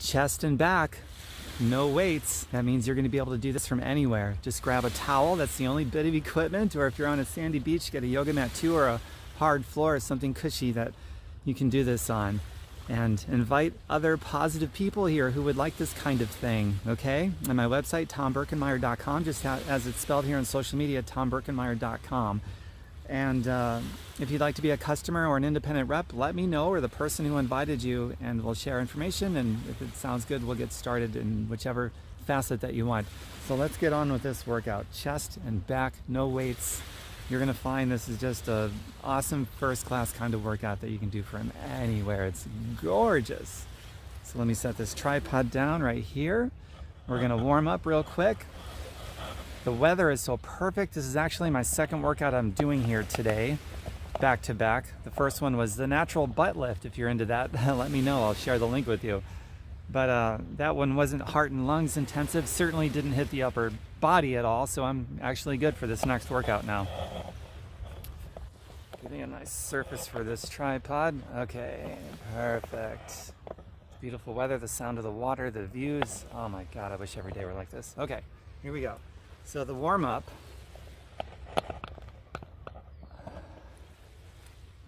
chest and back, no weights. That means you're going to be able to do this from anywhere. Just grab a towel, that's the only bit of equipment, or if you're on a sandy beach, get a yoga mat too, or a hard floor, or something cushy that you can do this on. And invite other positive people here who would like this kind of thing, okay? On my website, tombirkenmeyer.com, just as it's spelled here on social media, tombirkenmeyer.com. And if you'd like to be a customer or an independent rep, let me know, or the person who invited you, and we'll share information, and if it sounds good, we'll get started in whichever facet that you want. So let's get on with this workout. Chest and back, no weights. You're gonna find this is just an awesome first-class kind of workout that you can do from anywhere. It's gorgeous. So let me set this tripod down right here. We're gonna warm up real quick. The weather is so perfect. This is actually my second workout I'm doing here today, back to back. The first one was the natural butt lift. If you're into that, let me know. I'll share the link with you. But that one wasn't heart and lungs intensive. Certainly didn't hit the upper body at all. So I'm actually good for this next workout now. Getting a nice surface for this tripod. Okay, perfect. Beautiful weather, the sound of the water, the views. Oh my God, I wish every day were like this. Okay, here we go. So the warm up.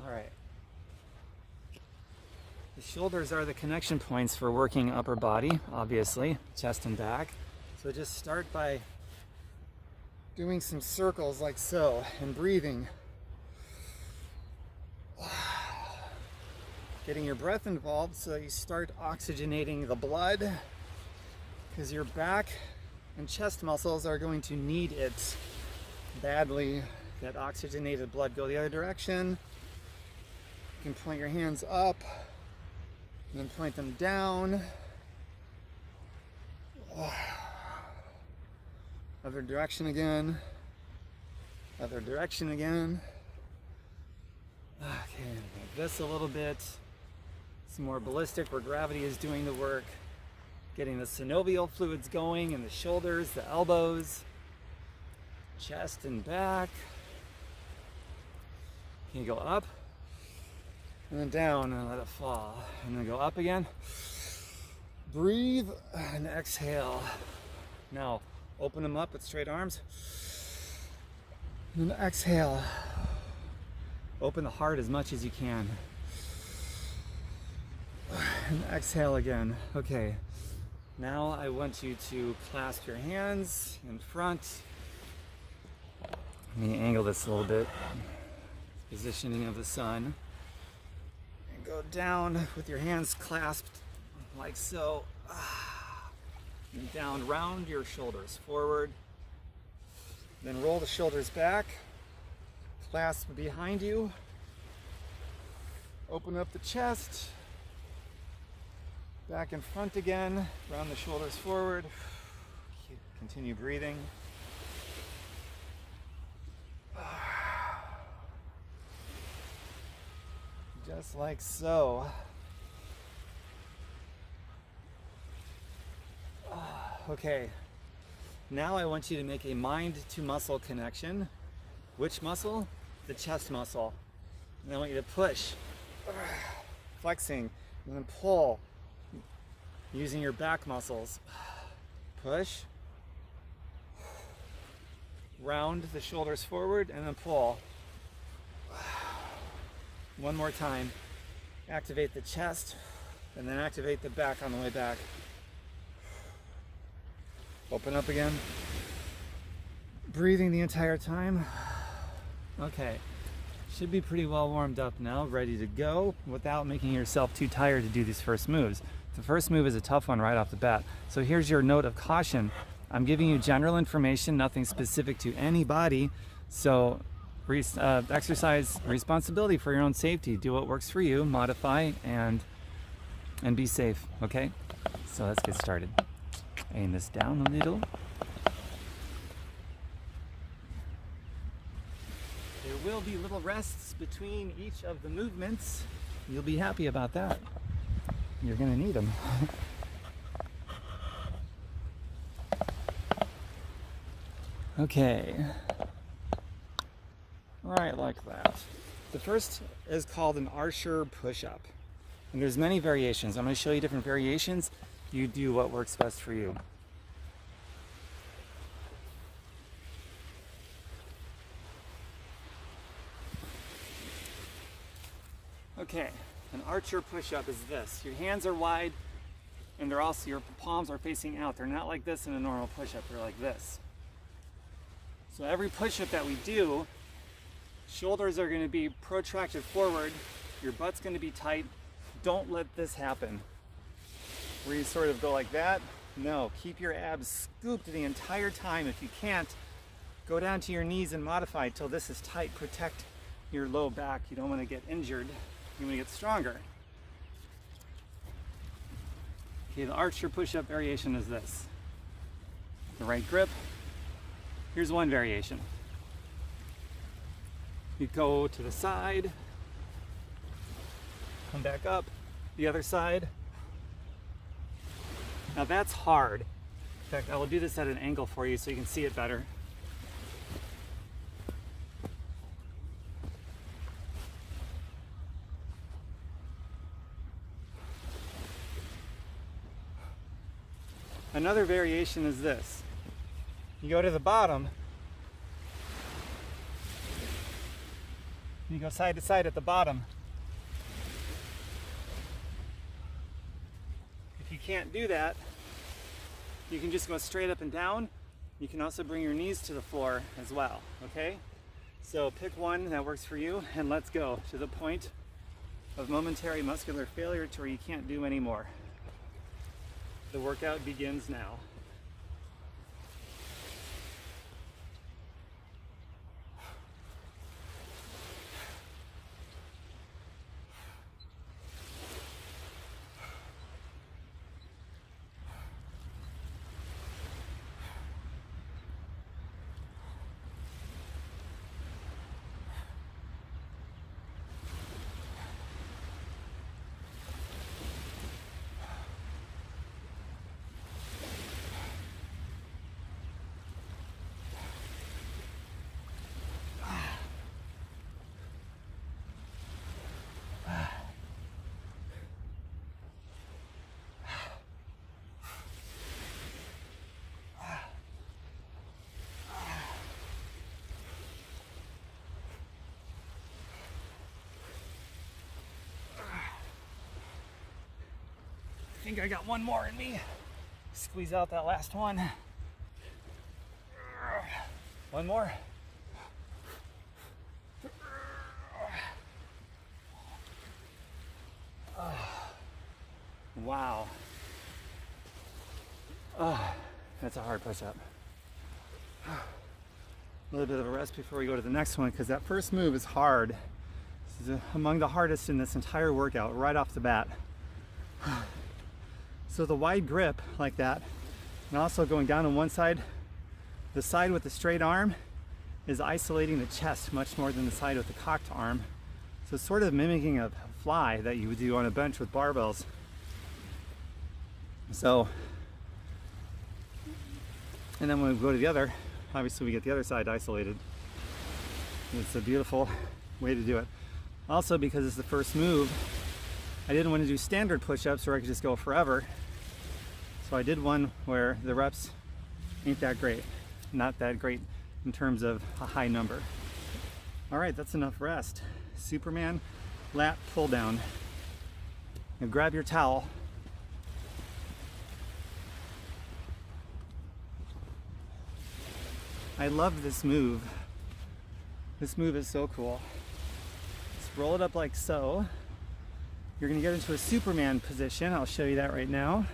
All right. The shoulders are the connection points for working upper body, obviously, chest and back. So just start by doing some circles like so and breathing. Getting your breath involved so you start oxygenating the blood, because your back and chest muscles are going to need it badly. That oxygenated blood go the other direction. You can point your hands up and then point them down. Other direction again. Other direction again. Okay, like this a little bit. Some more ballistic where gravity is doing the work. Getting the synovial fluids going in the shoulders, the elbows, chest and back. You go up and then down and let it fall. And then go up again. Breathe and exhale. Now open them up with straight arms. And then exhale. Open the heart as much as you can. And exhale again. Okay. Now I want you to clasp your hands in front. Let me angle this a little bit. Positioning of the sun. And go down with your hands clasped like so. And down, round your shoulders forward. Then roll the shoulders back. Clasp behind you. Open up the chest. Back in front again. Round the shoulders forward. Continue breathing. Just like so. Okay. Now I want you to make a mind to muscle connection. Which muscle? The chest muscle. And I want you to push, flexing, and then pull, using your back muscles. Push, round the shoulders forward, and then pull. One more time. Activate the chest, and then activate the back on the way back. Open up again. Breathing the entire time. Okay, should be pretty well warmed up now, ready to go without making yourself too tired to do these first moves. The first move is a tough one right off the bat. So here's your note of caution. I'm giving you general information, nothing specific to anybody. So exercise responsibility for your own safety. Do what works for you, modify, and be safe, okay? So let's get started. Aim this down a little. There will be little rests between each of the movements. You'll be happy about that. You're gonna need them. Okay. All right, like that. The first is called an Archer push-up. And there's many variations. I'm gonna show you different variations. You do what works best for you. Okay, an archer push-up is this. Your hands are wide and they're also, your palms are facing out. They're not like this in a normal push-up, they're like this. So every push-up that we do, shoulders are going to be protracted forward, your butt's going to be tight. Don't let this happen where you sort of go like that. No, keep your abs scooped the entire time. If you can't, go down to your knees and modify till this is tight. Protect your low back. You don't want to get injured. You want to get stronger. Okay, the archer push-up variation is this. The right grip. Here's one variation. You go to the side, come back up, the other side. Now that's hard. In fact, I will do this at an angle for you so you can see it better. Another variation is this. You go to the bottom, you go side to side at the bottom. If you can't do that, you can just go straight up and down. You can also bring your knees to the floor as well, okay? So pick one that works for you and let's go to the point of momentary muscular failure to where you can't do anymore. The workout begins now. I think I got one more in me. Squeeze out that last one. One more. Wow. That's a hard push-up. A little bit of a rest before we go to the next one because that first move is hard. This is among the hardest in this entire workout right off the bat. So the wide grip like that, and also going down on one side, the side with the straight arm is isolating the chest much more than the side with the cocked arm. So it's sort of mimicking a fly that you would do on a bench with barbells. So, and then when we go to the other, obviously we get the other side isolated. It's a beautiful way to do it. Also, because it's the first move, I didn't want to do standard push-ups where I could just go forever. So I did one where the reps ain't that great. Not that great in terms of a high number. All right, that's enough rest. Superman lat pull down. Now grab your towel. I love this move. This move is so cool. Just roll it up like so. You're gonna get into a Superman position. I'll show you that right now.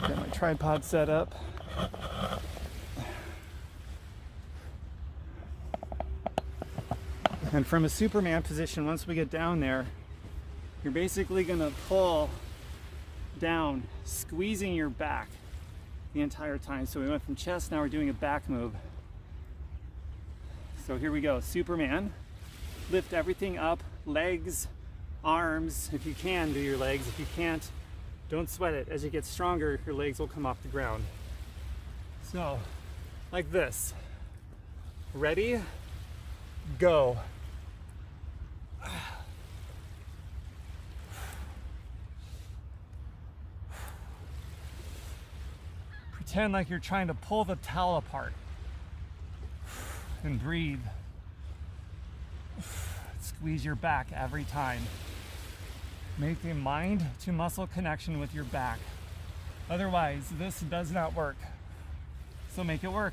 Get my tripod set up. And from a Superman position, once we get down there, you're basically gonna pull down, squeezing your back the entire time. So we went from chest, now we're doing a back move. So here we go, Superman. Lift everything up, legs, arms. If you can, do your legs. If you can't, don't sweat it. As you get stronger, your legs will come off the ground. So, like this. Ready? Go. pretend like you're trying to pull the towel apart. And breathe. Squeeze your back every time. Make a mind to muscle connection with your back. Otherwise, this does not work. So make it work.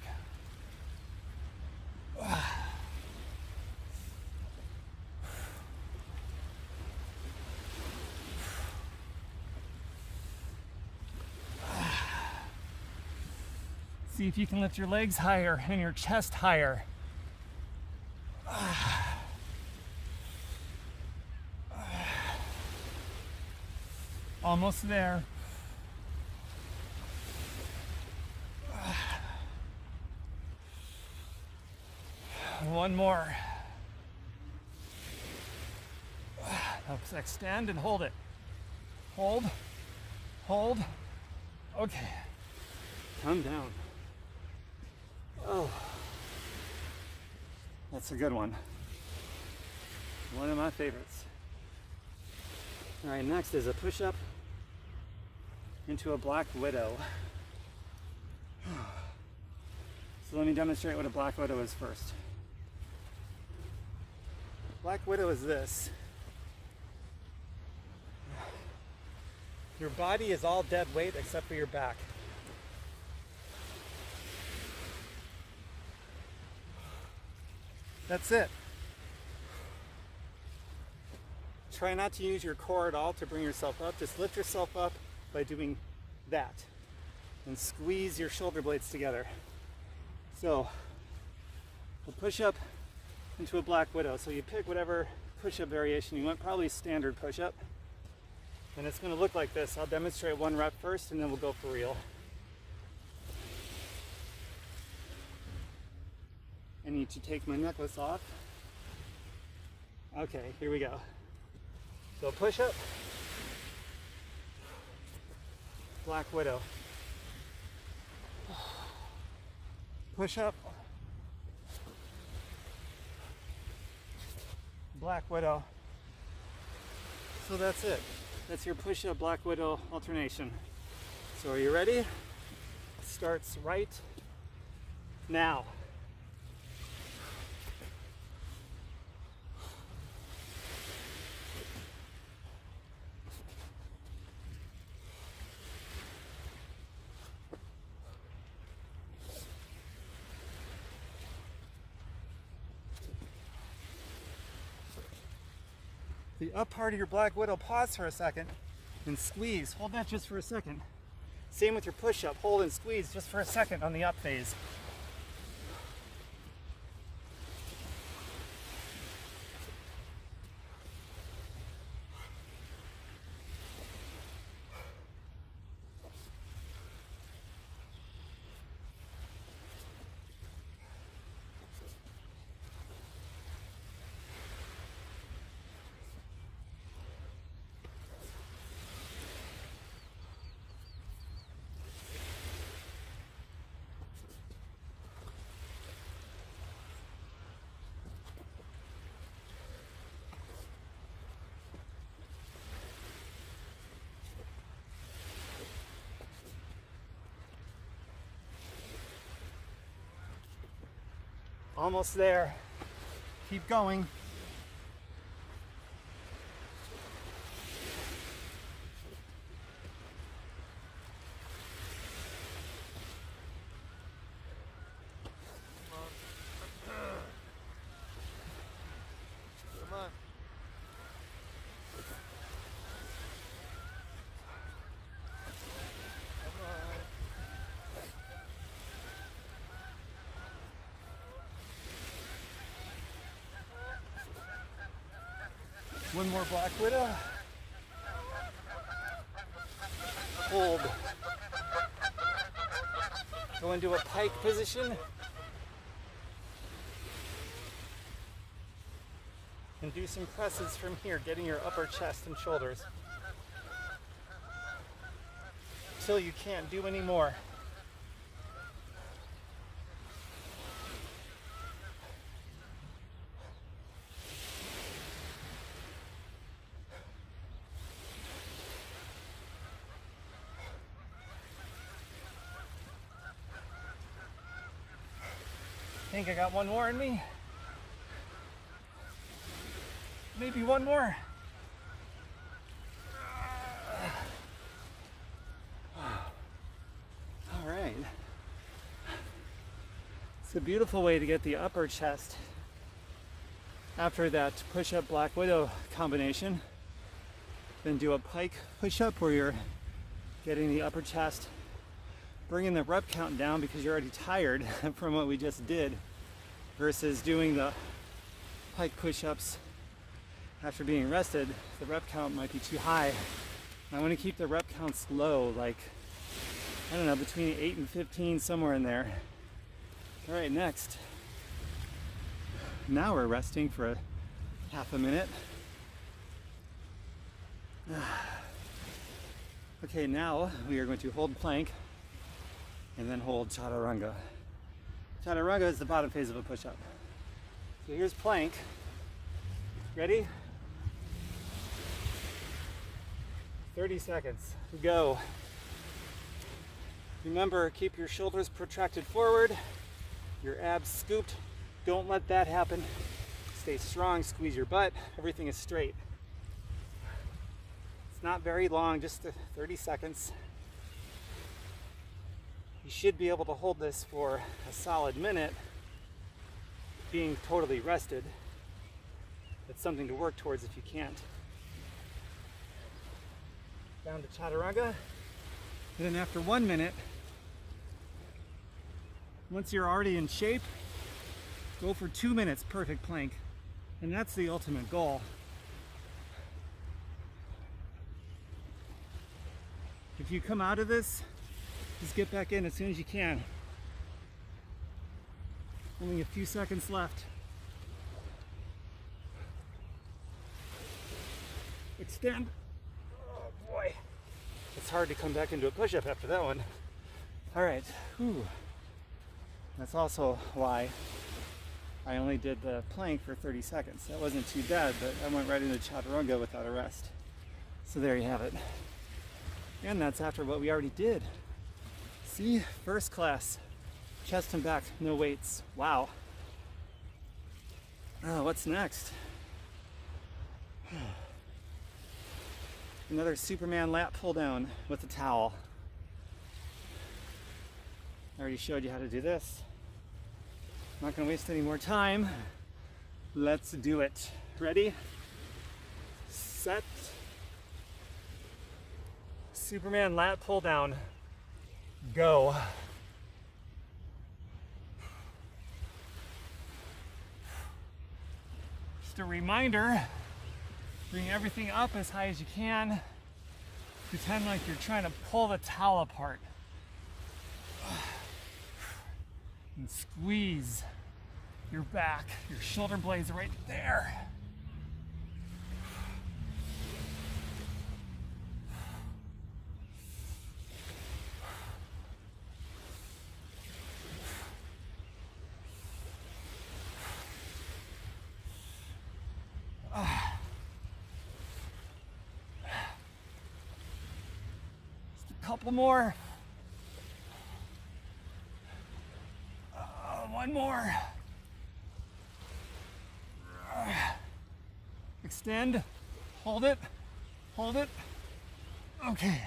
See if you can lift your legs higher and your chest higher. Almost there. One more. Now extend and hold it. Hold. Hold. Okay. Come down. Oh. That's a good one. One of my favorites. All right, next is a push-up into a black widow. So let me demonstrate what a black widow is first. Black widow is this. Your body is all dead weight except for your back. That's it. Try not to use your core at all to bring yourself up. Just lift yourself up by doing that. And squeeze your shoulder blades together. So, a push-up into a black widow. So you pick whatever push-up variation you want, probably standard push-up. And it's gonna look like this. I'll demonstrate one rep first and then we'll go for real. I need to take my necklace off. Okay, here we go. So push up, black widow. Push up, black widow. So that's it. That's your push up, black widow alternation. So are you ready? It starts right now. The up part of your black widow, pause for a second and squeeze. Hold that just for a second. Same with your push-up. Hold and squeeze just for a second on the up phase. Almost there. Keep going. One more black widow. Hold. Go into a pike position. And do some presses from here, getting your upper chest and shoulders. Till you can't do any more. think I got one more in me. Maybe one more. All right. It's a beautiful way to get the upper chest after that push-up Black Widow combination. Then do a pike push-up where you're getting the upper chest, bringing the rep count down because you're already tired from what we just did, versus doing the pike push-ups after being rested. The rep count might be too high. I want to keep the rep counts low, like, I don't know, between 8 and 15, somewhere in there. All right, next. Now we're resting for a half a minute. Okay, now we are going to hold plank and then hold chaturanga. Chaturanga is the bottom phase of a push-up. So here's plank. Ready? 30 seconds. Go. Remember, keep your shoulders protracted forward, your abs scooped. Don't let that happen. Stay strong, squeeze your butt. Everything is straight. It's not very long, just 30 seconds. You should be able to hold this for a solid minute, being totally rested. It's something to work towards if you can't. Down to chaturanga. And then after 1 minute, once you're already in shape, go for 2 minutes perfect plank. And that's the ultimate goal. If you come out of this, just get back in as soon as you can. Only a few seconds left. Extend. Oh boy. It's hard to come back into a push-up after that one. All right. Whew. That's also why I only did the plank for 30 seconds. That wasn't too bad, but I went right into chaturanga without a rest. So there you have it. And that's after what we already did. See, first class, chest and back, no weights. Wow. What's next? Another Superman lat pull down with a towel. I already showed you how to do this. I'm not gonna waste any more time. Let's do it. Ready? Set. Superman lat pull down. Go. Just a reminder, bring everything up as high as you can. Pretend like you're trying to pull the towel apart. And squeeze your back, your shoulder blades right there. Just a couple more. One more. Extend. Hold it. Hold it. Okay.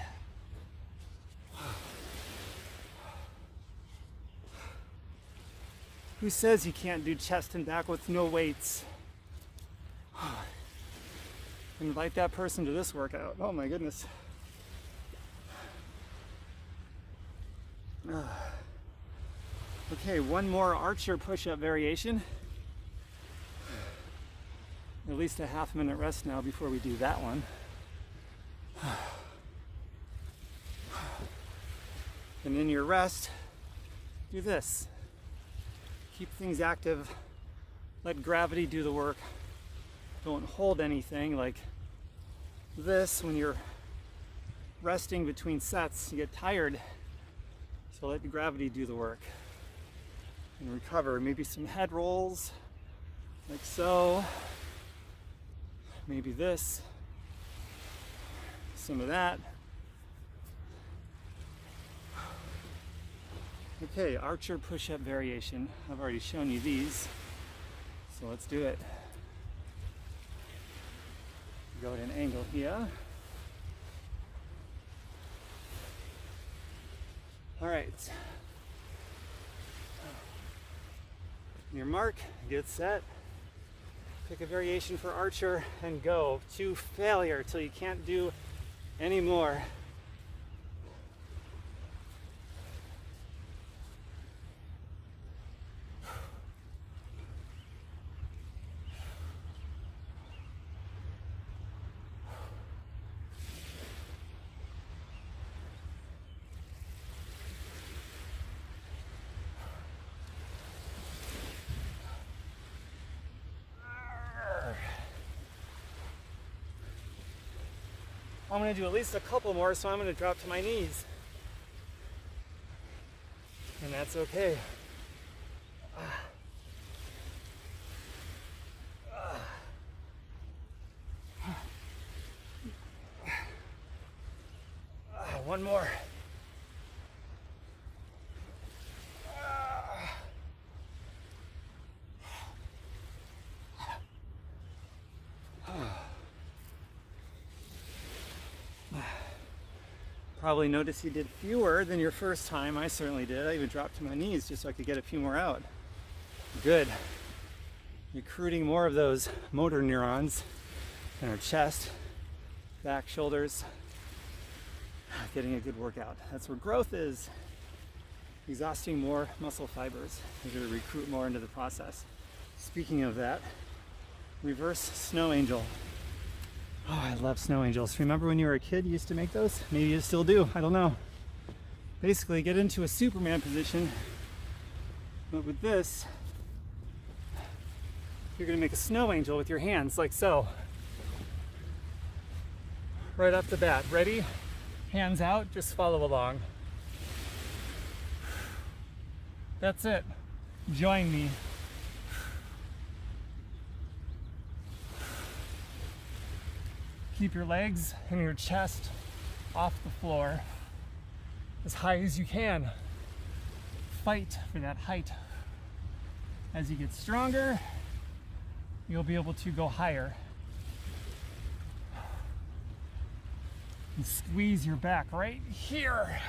Who says you can't do chest and back with no weights? Invite that person to this workout. Oh my goodness. Okay, one more archer push-up variation. At least a half minute rest now before we do that one. And in your rest, do this. Keep things active. Let gravity do the work. Don't hold anything like this when you're resting between sets. You get tired. So let the gravity do the work. And recover. Maybe some head rolls, like so. Maybe this. Some of that. Okay, archer push-up variation. I've already shown you these, so let's do it. Go at an angle here. All right. Your mark, get set. Pick a variation for archer and go to failure till you can't do any more. I'm going to do at least a couple more, so I'm going to drop to my knees. And that's okay. One more. Probably noticed you did fewer than your first time. I certainly did. I even dropped to my knees just so I could get a few more out. Good. Recruiting more of those motor neurons in our chest, back, shoulders. Getting a good workout. That's where growth is. Exhausting more muscle fibers. You're going to recruit more into the process. Speaking of that, reverse snow angel. Oh, I love snow angels. Remember when you were a kid, you used to make those? Maybe you still do, I don't know. Basically, get into a Superman position, but with this, you're gonna make a snow angel with your hands, like so. Right off the bat, ready? Hands out, just follow along. That's it, join me. Keep your legs and your chest off the floor as high as you can. Fight for that height. As you get stronger, you'll be able to go higher. And squeeze your back right here.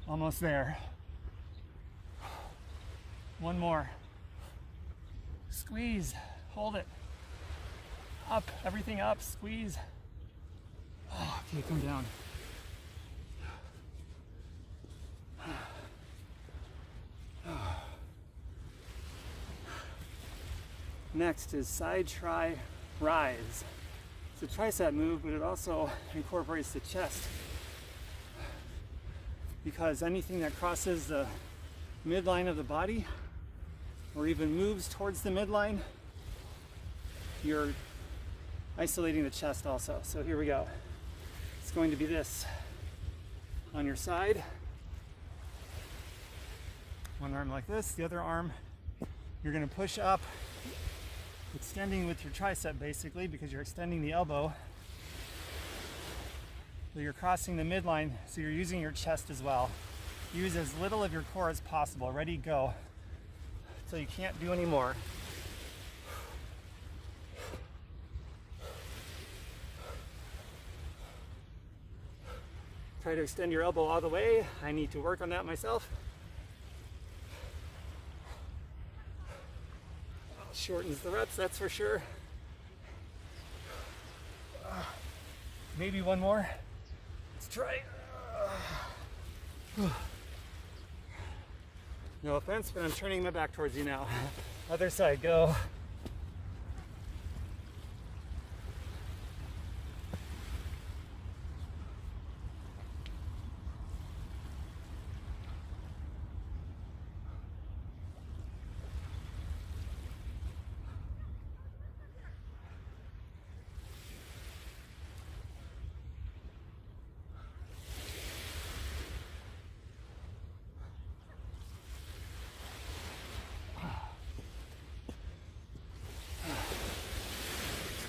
Almost there. One more. Squeeze, hold it. Up, everything up, squeeze. Oh, okay, come down. Next is side tri rise. It's a tricep move, but it also incorporates the chest, because anything that crosses the midline of the body or even moves towards the midline, you're isolating the chest also. So here we go. It's going to be this. On your side, one arm like this, the other arm, you're going to push up, extending with your tricep basically, because you're extending the elbow. So you're crossing the midline, so you're using your chest as well. Use as little of your core as possible. Ready, go. Until you can't do any more. Try to extend your elbow all the way. I need to work on that myself. Shortens the reps, that's for sure. Maybe one more. Let's try. No offense, but I'm turning my back towards you now. Other side, go.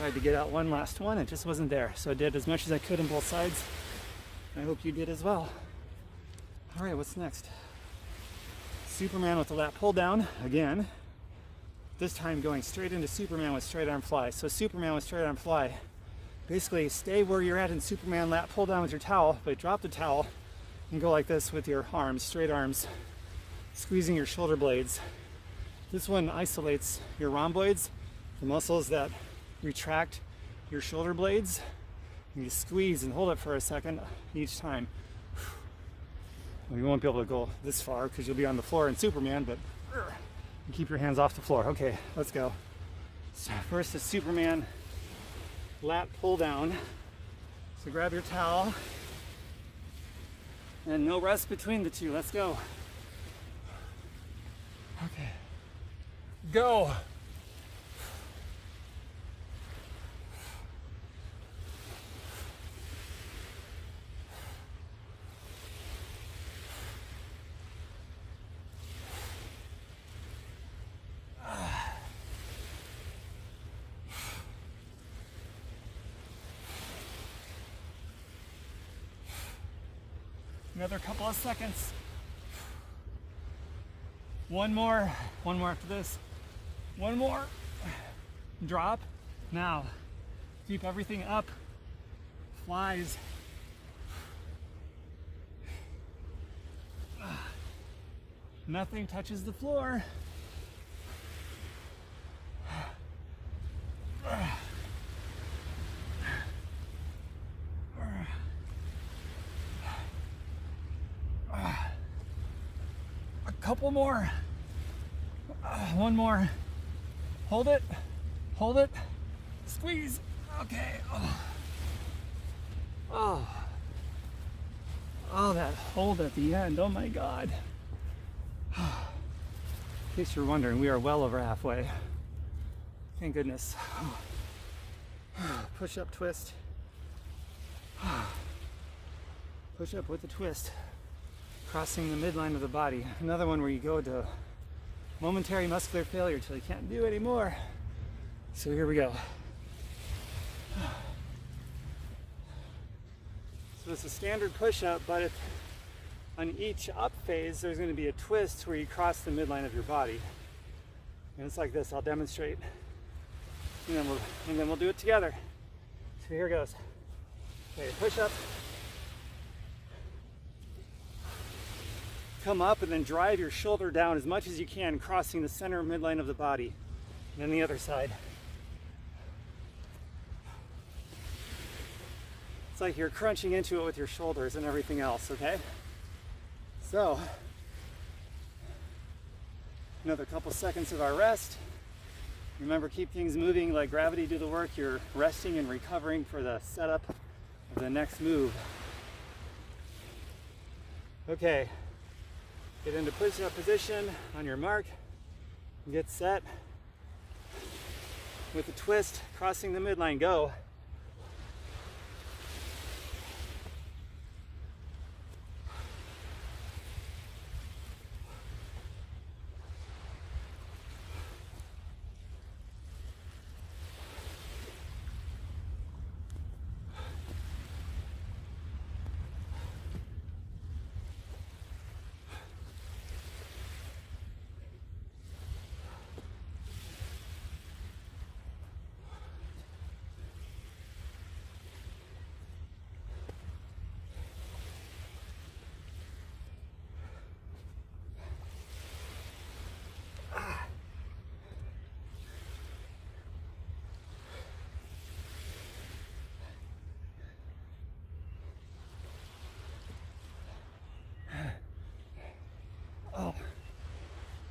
tried to get out one last one, it just wasn't there. So I did as much as I could on both sides. I hope you did as well. All right, what's next? Superman with the lat pull down again. This time going straight into Superman with straight arm fly. So Superman with straight arm fly. Basically stay where you're at in Superman, lat pull down with your towel, but drop the towel and go like this with your arms, straight arms, squeezing your shoulder blades. This one isolates your rhomboids, the muscles that retract your shoulder blades. And you squeeze and hold it for a second each time. Well, you won't be able to go this far because you'll be on the floor in Superman, but keep your hands off the floor. Okay, let's go. So first is Superman lat pull down. So grab your towel and no rest between the two. Let's go. Okay. Go. Another couple of seconds. One more after this. One more. Drop. Now, keep everything up. Flies. Nothing touches the floor. Couple more. One more. Hold it. Hold it. Squeeze. Okay. Oh, that hold at the end. Oh my God. In case you're wondering, we are well over halfway. Thank goodness. Push up, twist. Push up with a twist. Crossing the midline of the body. Another one where you go to momentary muscular failure till you can't do anymore. So here we go. So it's a standard push-up, but if on each up phase there's going to be a twist where you cross the midline of your body. And it's like this. I'll demonstrate. And then we'll do it together. So here goes. Okay, push up. Come up and then drive your shoulder down as much as you can, crossing the center midline of the body. And then the other side. It's like you're crunching into it with your shoulders and everything else, okay? So, another couple seconds of our rest. Remember, keep things moving, let gravity do the work. You're resting and recovering for the setup of the next move. Okay. Get into push-up position on your mark. Get set. With a twist, crossing the midline, go.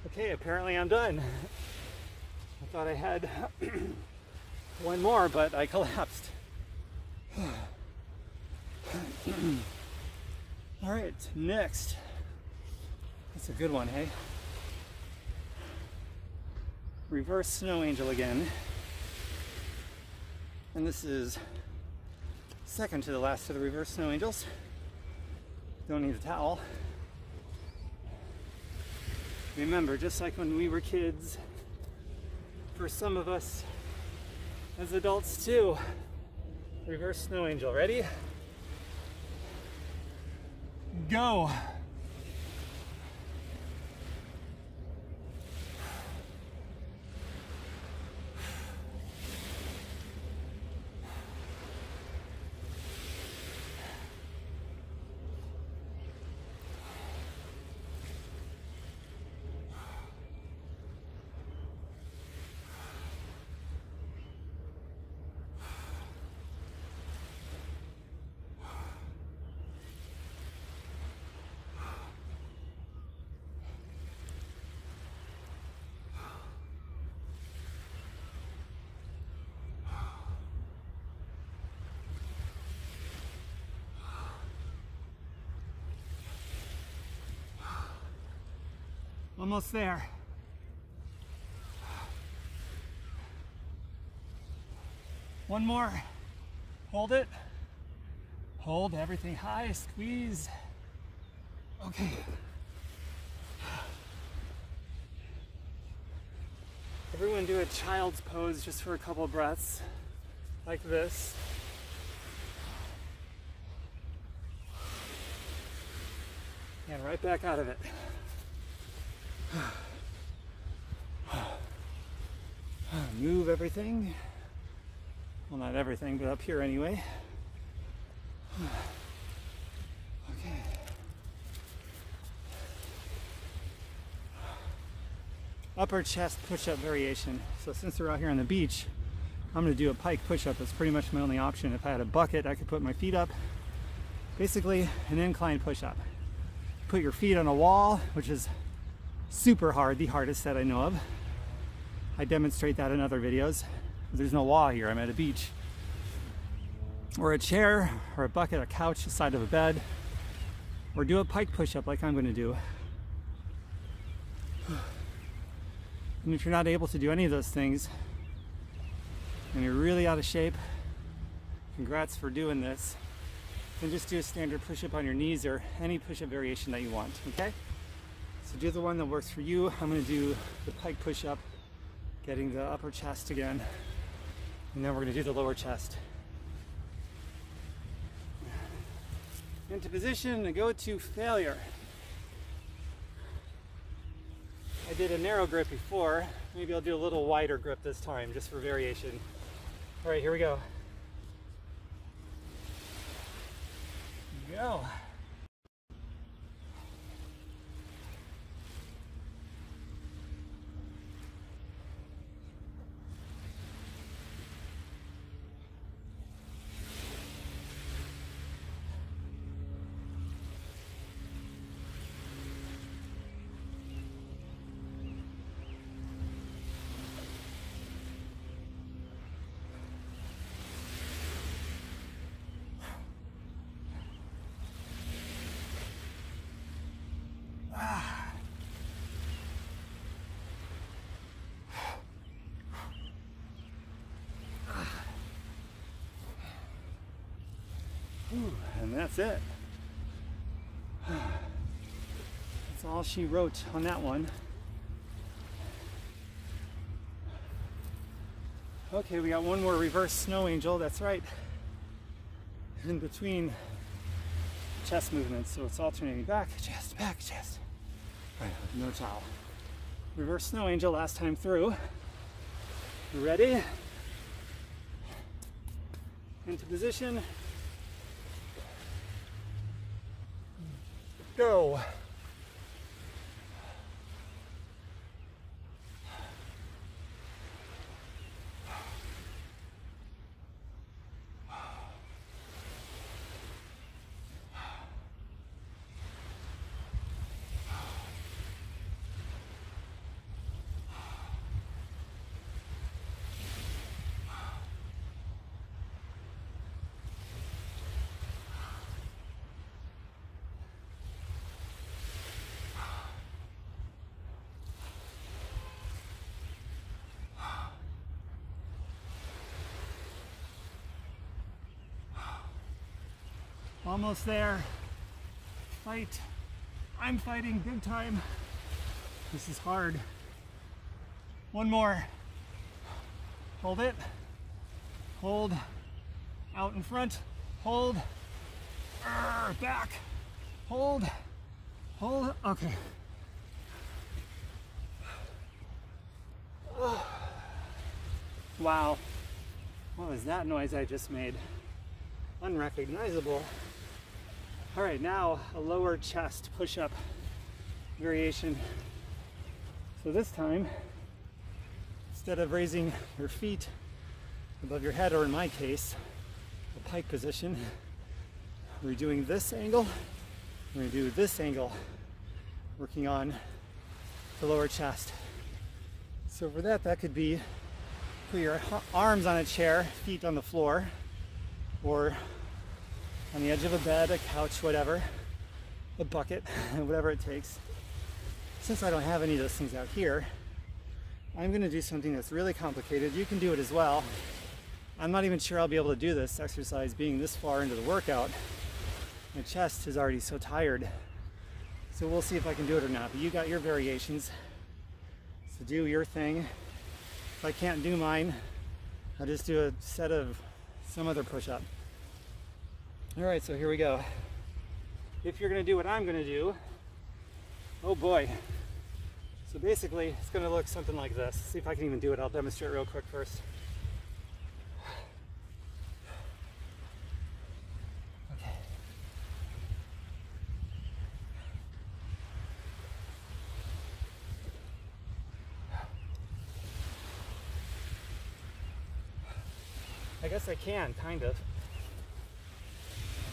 Okay, apparently I'm done. I thought I had one more, but I collapsed. All right, next. That's a good one, hey? Reverse snow angel again. And this is second to the last of the reverse snow angels. Don't need a towel. Remember, just like when we were kids, for some of us, as adults too. Reverse snow angel. Ready? Go. Almost there. One more. Hold it. Hold everything high, squeeze. Okay. Everyone do a child's pose just for a couple breaths, like this. And right back out of it. Move everything. Well, not everything, but up here anyway. Okay. Upper chest push-up variation. So since we're out here on the beach, I'm going to do a pike push-up. That's pretty much my only option. If I had a bucket, I could put my feet up. Basically, an incline push-up. Put your feet on a wall, which is super hard, the hardest that I know of. I demonstrate that in other videos. There's no wall here, I'm at a beach. Or a chair, or a bucket, a couch, the side of a bed. Or do a pike push-up like I'm going to do. And if you're not able to do any of those things, and you're really out of shape, congrats for doing this. Then just do a standard push-up on your knees or any push-up variation that you want, okay? So do the one that works for you. I'm going to do the pike push-up, getting the upper chest again, and then we're going to do the lower chest. Into position and go to failure. I did a narrow grip before. Maybe I'll do a little wider grip this time, just for variation. All right, here we go. Go. And that's it. That's all she wrote on that one. Okay, we got one more reverse snow angel, that's right. In between chest movements, so it's alternating back, chest, back, chest. All right, no towel. Reverse snow angel last time through. You ready? Into position. Go. Almost there. Fight. I'm fighting big time. This is hard. One more. Hold it. hold, out in front, hold, back, hold, hold, okay. Wow, what was that noise I just made? Unrecognizable. All right, now a lower chest push-up variation. So this time, instead of raising your feet above your head, or in my case, the pike position, we're doing this angle, we're gonna do this angle, working on the lower chest. So for that, that could be put your arms on a chair, feet on the floor, or on the edge of a bed, a couch, whatever, a bucket, whatever it takes. Since I don't have any of those things out here, I'm gonna do something that's really complicated. You can do it as well. I'm not even sure I'll be able to do this exercise being this far into the workout. My chest is already so tired. So we'll see if I can do it or not, but you got your variations. So do your thing. If I can't do mine, I'll just do a set of some other push-up. All right, so here we go. If you're gonna do what I'm gonna do, oh boy. So basically, it's gonna look something like this. See if I can even do it. I'll demonstrate real quick first. Okay. I guess I can, kind of.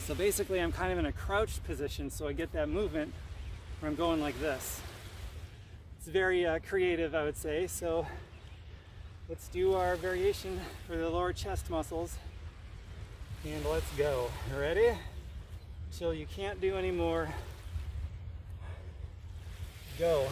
So basically, I'm kind of in a crouched position, so I get that movement where I'm going like this. It's very creative, I would say. So let's do our variation for the lower chest muscles, and let's go. Ready? Till you can't do anymore. Go.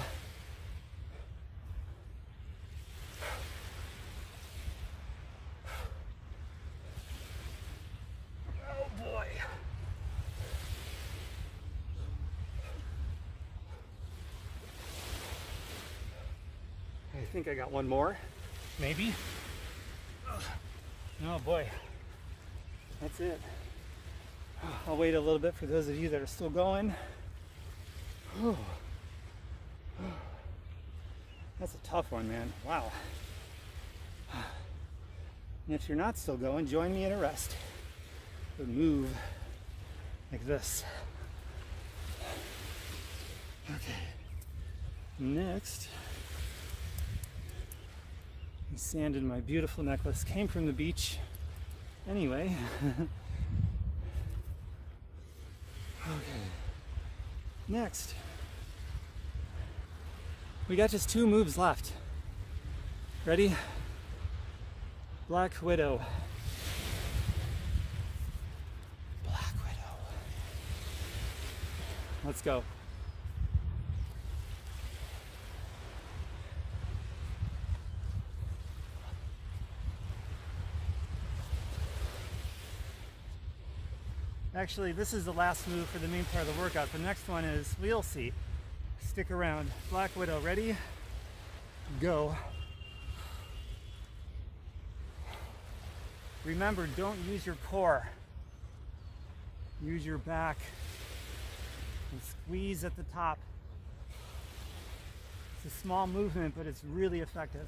I think I got one more, maybe. Oh boy, that's it. I'll wait a little bit for those of you that are still going. That's a tough one, man. Wow. And if you're not still going, join me in a rest. But move like this. Okay. Next. Sand in my beautiful necklace. Came from the beach anyway. Okay. Next, we got just 2 moves left. Ready? Black Widow. Black Widow. Let's go. Actually, this is the last move for the main part of the workout. The next one is, we'll see. Stick around. Black Widow, ready? Go. Remember, don't use your core. Use your back and squeeze at the top. It's a small movement, but it's really effective.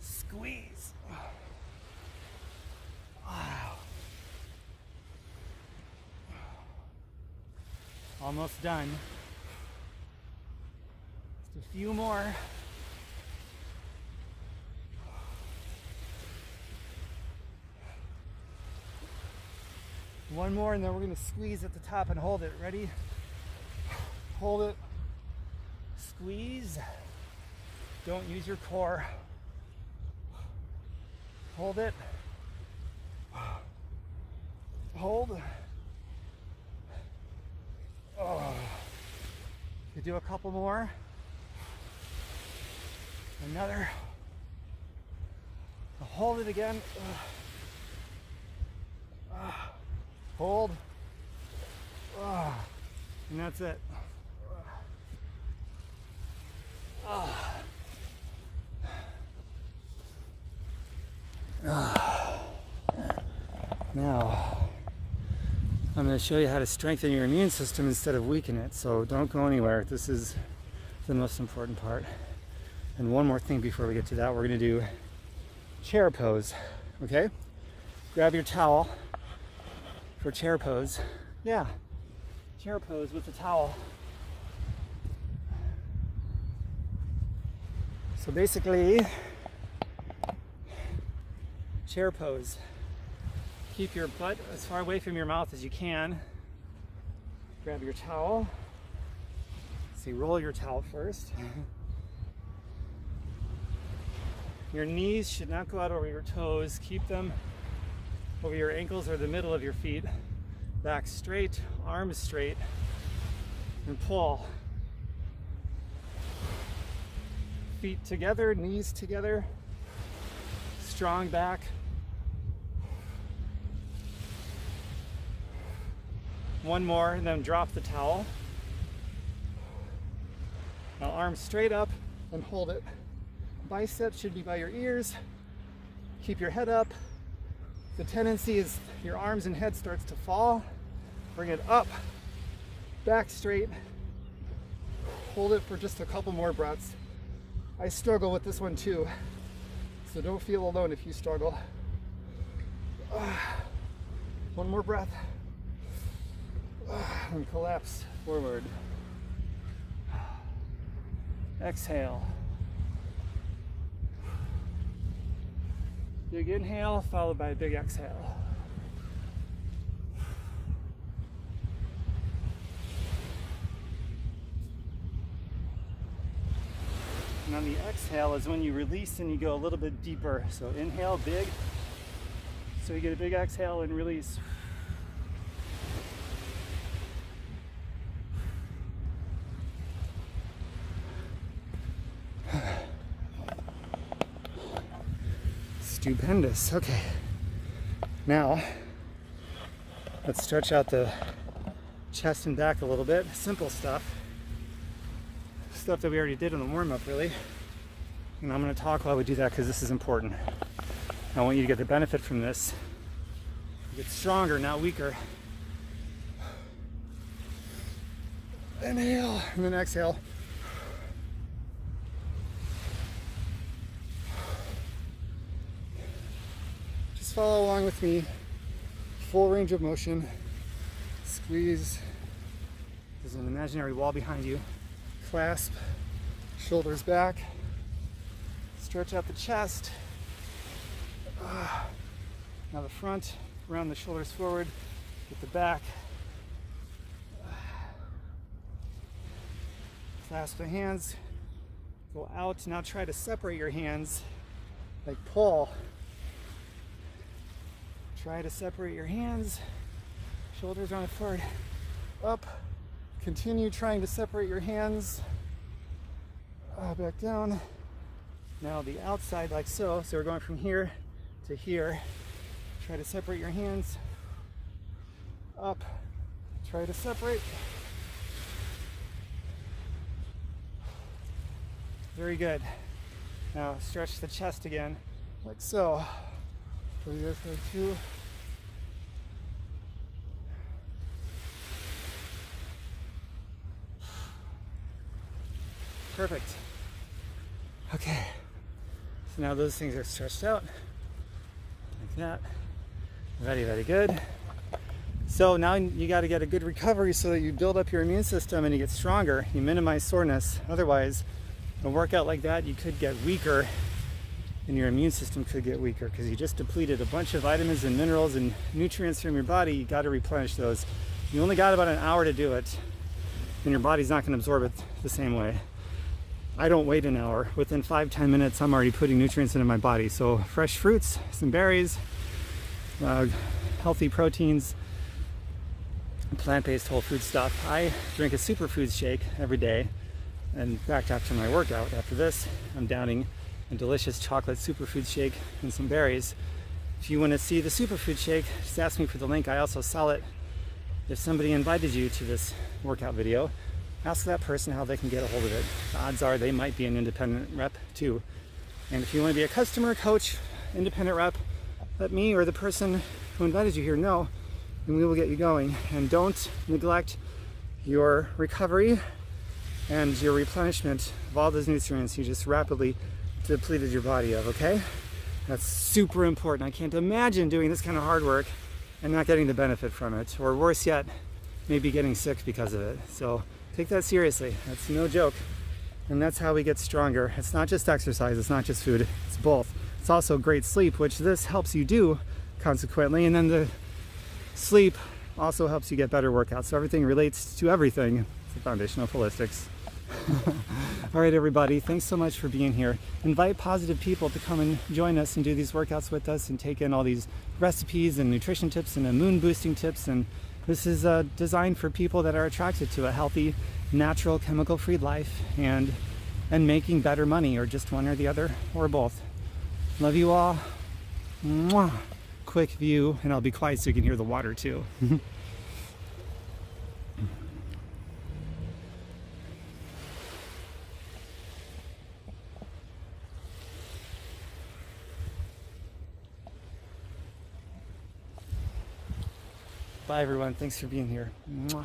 Squeeze. Wow. Almost done. Just a few more. One more, and then we're going to squeeze at the top and hold it. Ready? Hold it. Squeeze. Don't use your core. Hold it. Hold. Oh. You do a couple more. Another. Hold it again. Hold. And that's it. Now, I'm going to show you how to strengthen your immune system instead of weaken it. So don't go anywhere. This is the most important part. And one more thing before we get to that, we're going to do chair pose. Okay? Grab your towel for chair pose. Yeah, chair pose with the towel. So basically, chair pose. Keep your butt as far away from your mouth as you can. Grab your towel. See, roll your towel first. Your knees should not go out over your toes. Keep them over your ankles or the middle of your feet. Back straight, arms straight, and pull. Feet together, knees together. Strong back. One more, and then drop the towel. Now arms straight up and hold it. Biceps should be by your ears. Keep your head up. The tendency is your arms and head starts to fall. Bring it up, back straight. Hold it for just a couple more breaths. I struggle with this one too, so don't feel alone if you struggle. One more breath. And collapse forward. Exhale. Big inhale followed by a big exhale. And on the exhale is when you release and you go a little bit deeper. So inhale big. So you get a big exhale and release. Stupendous. Okay. Now, let's stretch out the chest and back a little bit. Simple stuff. Stuff that we already did in the warm-up, really. And I'm going to talk while we do that because this is important. I want you to get the benefit from this. Get stronger, not weaker. Inhale, and then exhale. Follow along with me, full range of motion. Squeeze. There's an imaginary wall behind you. Clasp, shoulders back. Stretch out the chest. Now the front, round the shoulders forward, get the back. Clasp the hands, go out. Now try to separate your hands, like pull. Try to separate your hands, shoulders rounded forward, up. Continue trying to separate your hands, back down. Now the outside like so. So we're going from here to here. Try to separate your hands, up. Try to separate. Very good. Now stretch the chest again, like so. So we go for 2. Perfect. Okay. So now those things are stretched out like that. Very, very good. So now you got to get a good recovery so that you build up your immune system and you get stronger. You minimize soreness. Otherwise, a workout like that, you could get weaker. And your immune system could get weaker because you just depleted a bunch of vitamins and minerals and nutrients from your body. You got to replenish those. You only got about an hour to do it. and your body's not going to absorb it the same way. I don't wait an hour. Within 5-10 minutes, I'm already putting nutrients into my body. So fresh fruits, some berries, healthy proteins, plant-based whole food stuff. I drink a Superfoods shake every day, and back after my workout. After this, I'm downing a delicious chocolate Superfoods shake and some berries. If you want to see the Superfood shake, just ask me for the link. I also sell it. If somebody invited you to this workout video, ask that person how they can get a hold of it. The odds are they might be an independent rep too. And if you want to be a customer, coach, independent rep, let me or the person who invited you here know, and we will get you going. And don't neglect your recovery and your replenishment of all those nutrients you just rapidly depleted your body of, okay? That's super important. I can't imagine doing this kind of hard work and not getting the benefit from it, or worse yet, maybe getting sick because of it. So take that seriously. That's no joke. And that's how we get stronger. It's not just exercise, it's not just food, it's both. It's also great sleep, which this helps you do consequently, and then the sleep also helps you get better workouts. So everything relates to everything. It's the foundation of holistics. All right, everybody, thanks so much for being here. Invite positive people to come and join us and do these workouts with us and take in all these recipes and nutrition tips and moon boosting tips. And this is designed for people that are attracted to a healthy, natural, chemical-free life and making better money, or just one or the other, or both. Love you all. Mwah. Quick view, and I'll be quiet so you can hear the water too. Bye everyone, thanks for being here. Mwah.